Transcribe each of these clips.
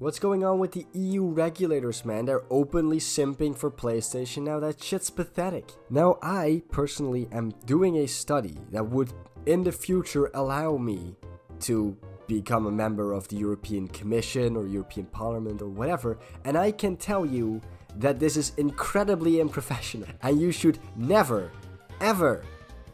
What's going on with the EU regulators, man? They're openly simping for PlayStation now. That shit's pathetic. Now, I personally am doing a study that would, in the future, allow me to become a member of the European Commission or European Parliament or whatever, and I can tell you that this is incredibly unprofessional, and you should never, ever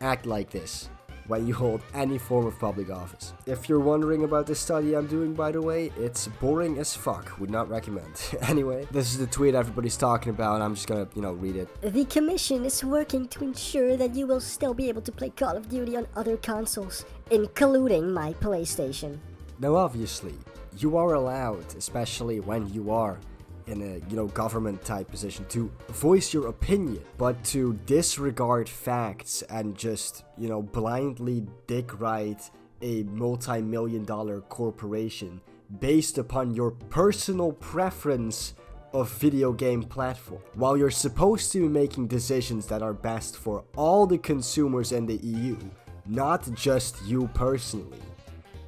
act like this when you hold any form of public office. If you're wondering about the study I'm doing, by the way, it's boring as fuck. Would not recommend. Anyway, this is the tweet everybody's talking about. I'm just gonna, read it. The Commission is working to ensure that you will still be able to play Call of Duty on other consoles, including my PlayStation. Now, obviously, you are allowed, especially when you are in a, government type position, to voice your opinion, but to disregard facts and just, blindly dick ride a multi-million-dollar corporation based upon your personal preference of video game platform, while you're supposed to be making decisions that are best for all the consumers in the EU, not just you personally,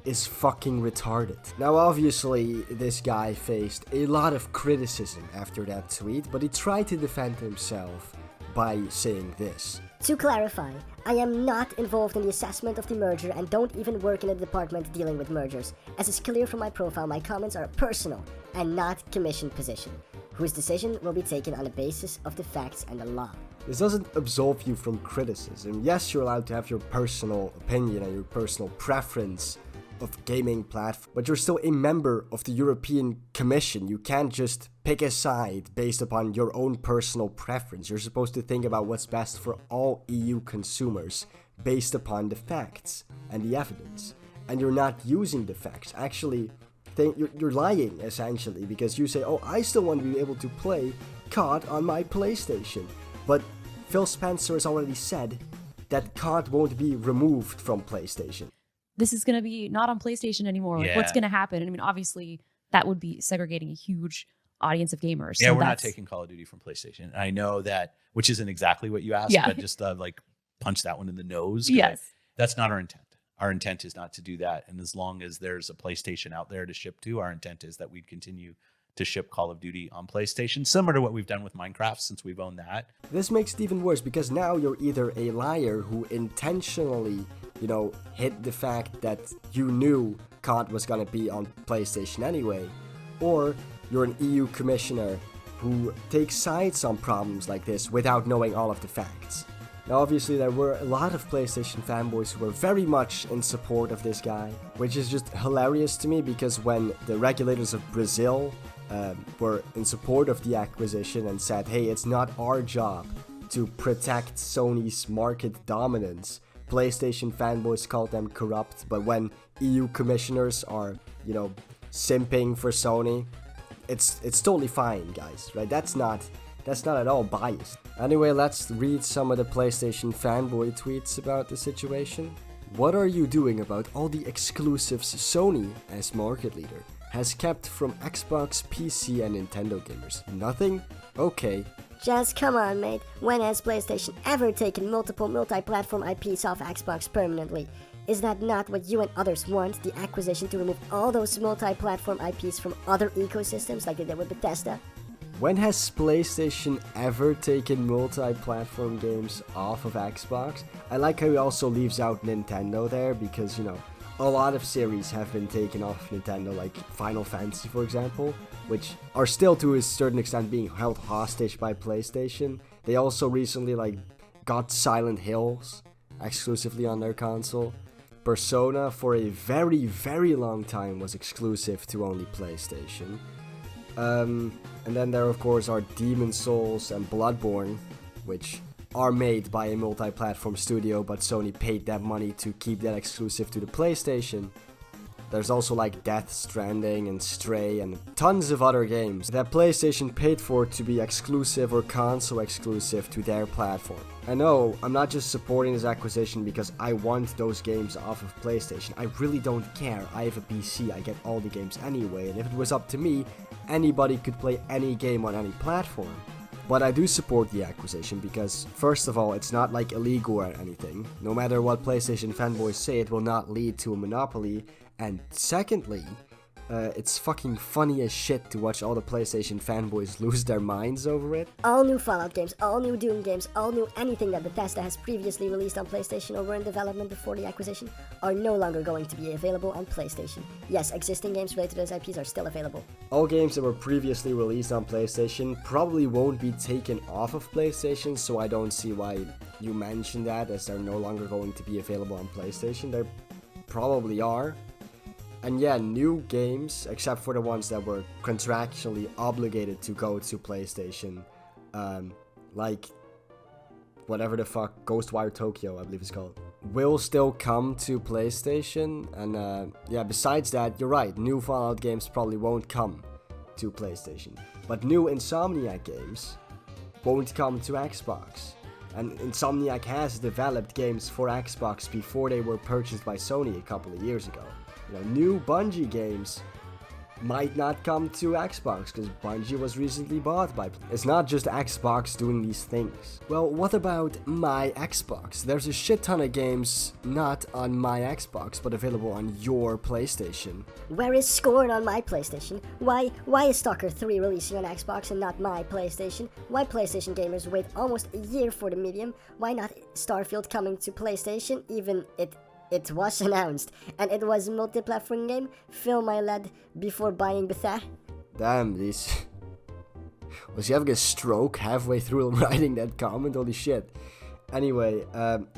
is fucking retarded. Now, obviously, this guy faced a lot of criticism after that tweet, but he tried to defend himself by saying this. To clarify, I am not involved in the assessment of the merger and don't even work in a department dealing with mergers. As is clear from my profile, my comments are personal and not commission position, whose decision will be taken on the basis of the facts and the law. This doesn't absolve you from criticism. Yes, you're allowed to have your personal opinion and your personal preference of gaming platform, but you're still a member of the European Commission. You can't just pick a side based upon your own personal preference. You're supposed to think about what's best for all EU consumers based upon the facts and the evidence. And you're not using the facts. Actually, you're lying, essentially, because you say, oh, I still want to be able to play COD on my PlayStation. But Phil Spencer has already said that COD won't be removed from PlayStation. This is going to be not on PlayStation anymore. Like, what's going to happen? I mean, obviously, that would be segregating a huge audience of gamers. Yeah, so we're not taking Call of Duty from PlayStation. I know that, which isn't exactly what you asked, but just punch that one in the nose. Yes. That's not our intent. Our intent is not to do that. And as long as there's a PlayStation out there to ship to, our intent is that we'd continue to ship Call of Duty on PlayStation, similar to what we've done with Minecraft since we've owned that. This makes it even worse because now you're either a liar who intentionally hid the fact that you knew COD was gonna be on PlayStation anyway, or you're an EU commissioner who takes sides on problems like this without knowing all of the facts. Now, obviously, there were a lot of PlayStation fanboys who were very much in support of this guy, which is just hilarious to me because when the regulators of Brazil were in support of the acquisition and said, hey, it's not our job to protect Sony's market dominance, PlayStation fanboys called them corrupt. But when EU commissioners are, simping for Sony, it's totally fine, guys, right? That's not at all biased. Anyway, let's read some of the PlayStation fanboy tweets about the situation. What are you doing about all the exclusives Sony, as market leader, has kept from Xbox, PC, and Nintendo gamers? Nothing? Okay. Just come on, mate. When has PlayStation ever taken multiple multi-platform IPs off Xbox permanently? Is that not what you and others want? The Acquisition to remove all those multi-platform IPs from other ecosystems like they did with Bethesda? When has PlayStation ever taken multi-platform games off of Xbox? I like how he also leaves out Nintendo there because, a lot of series have been taken off Nintendo, like Final Fantasy, for example, which are still to a certain extent being held hostage by PlayStation. They also recently got Silent Hills exclusively on their console. Persona for a very, very long time was exclusive to only PlayStation. And then there of course are Demon's Souls and Bloodborne, which are made by a multi-platform studio, but Sony paid that money to keep that exclusive to the PlayStation. There's also Death Stranding and Stray and tons of other games that PlayStation paid for to be exclusive or console exclusive to their platform. I know, I'm not just supporting this acquisition because I want those games off of PlayStation. I really don't care. I have a PC, I get all the games anyway, and if it was up to me, anybody could play any game on any platform. But I do support the acquisition because, first of all, it's not illegal or anything. No matter what PlayStation fanboys say, it will not lead to a monopoly. And secondly, it's fucking funny as shit to watch all the PlayStation fanboys lose their minds over it. All new Fallout games, all new Doom games, all new anything that Bethesda has previously released on PlayStation or were in development before the acquisition are no longer going to be available on PlayStation. Yes, existing games related to those IPs are still available. All games that were previously released on PlayStation probably won't be taken off of PlayStation, so I don't see why you mention that, as they're no longer going to be available on PlayStation. They probably are. And yeah, new games, except for the ones that were contractually obligated to go to PlayStation, like whatever the fuck, Ghostwire Tokyo, I believe it's called, will still come to PlayStation. And yeah, besides that, you're right, new Fallout games probably won't come to PlayStation. But new Insomniac games won't come to Xbox. And Insomniac has developed games for Xbox before they were purchased by Sony a couple of years ago. You know, new Bungie games might not come to Xbox because Bungie was recently bought by... It's not just Xbox doing these things. Well, what about my Xbox? There's a shit ton of games not on my Xbox but available on your PlayStation. Where is Scorn on my PlayStation? Why is Stalker 3 releasing on Xbox and not my PlayStation? Why PlayStation gamers wait almost a year for the medium? Why not Starfield coming to PlayStation, even it was announced, and it was a multi-platform game? Fill my lead before buying Bethesda. Damn, this... Was he having a stroke halfway through writing that comment? Holy shit. Anyway,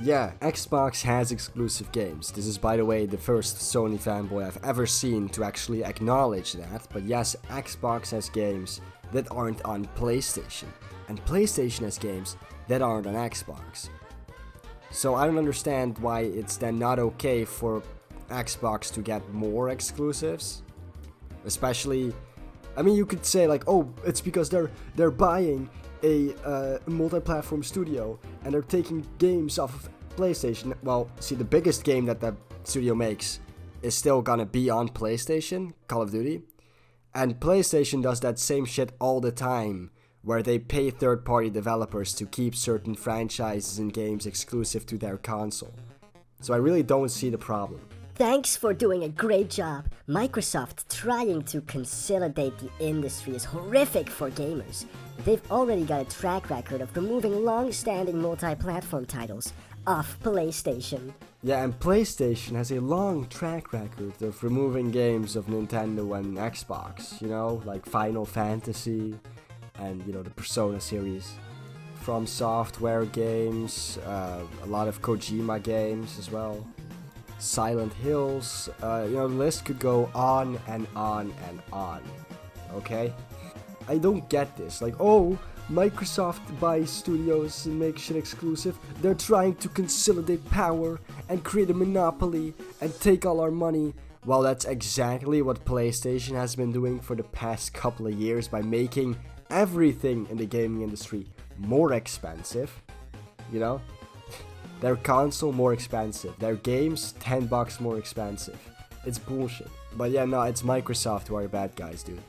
yeah, Xbox has exclusive games. This is, by the way, the first Sony fanboy I've ever seen to actually acknowledge that. But yes, Xbox has games that aren't on PlayStation, and PlayStation has games that aren't on Xbox. So I don't understand why it's then not okay for Xbox to get more exclusives. Especially, I mean, you could say like, oh, it's because they're buying a multi-platform studio and they're taking games off of PlayStation. Well, see, the biggest game that studio makes is still gonna be on PlayStation, Call of Duty. And PlayStation does that same shit all the time, where they pay third-party developers to keep certain franchises and games exclusive to their console. So I really don't see the problem. Thanks for doing a great job. Microsoft trying to consolidate the industry is horrific for gamers. They've already got a track record of removing long-standing multi-platform titles off PlayStation. Yeah, and PlayStation has a long track record of removing games of Nintendo and Xbox, you know, like Final Fantasy, and, you know, the Persona series. From Software games, a lot of Kojima games as well. Silent Hills, you know, the list could go on and on and on. Okay? I don't get this. Like, oh, Microsoft buys studios and makes shit exclusive. They're trying to consolidate power and create a monopoly and take all our money. Well, that's exactly what PlayStation has been doing for the past couple of years by making everything in the gaming industry more expensive, you know, their console more expensive, their games $10 more expensive. It's bullshit. But yeah, no, it's Microsoft who are the bad guys, dude.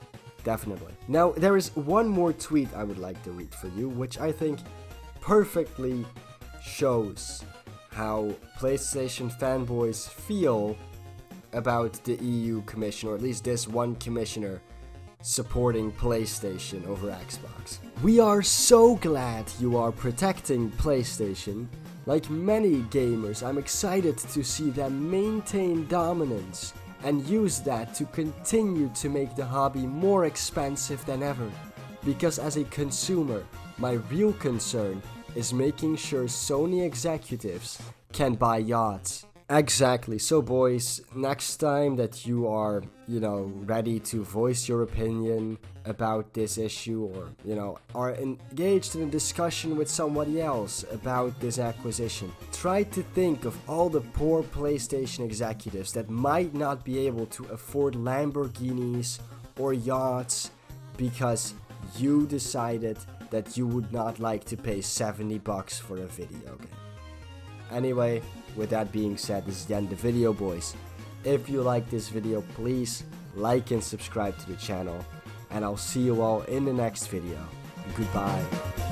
Definitely. Now, there is one more tweet I would like to read for you, which I think perfectly shows how PlayStation fanboys feel about the EU Commission, or at least this one commissioner supporting PlayStation over Xbox. We are so glad you are protecting PlayStation. Like many gamers, I'm excited to see them maintain dominance and use that to continue to make the hobby more expensive than ever. Because as a consumer, my real concern is making sure Sony executives can buy yachts. Exactly. So boys, next time that you are, you know, ready to voice your opinion about this issue, or, you know, are engaged in a discussion with somebody else about this acquisition, try to think of all the poor PlayStation executives that might not be able to afford Lamborghinis or yachts because you decided that you would not like to pay $70 for a video game. Anyway, with that being said, this is the end of the video, boys. If you like this video, please like and subscribe to the channel, and I'll see you all in the next video. Goodbye.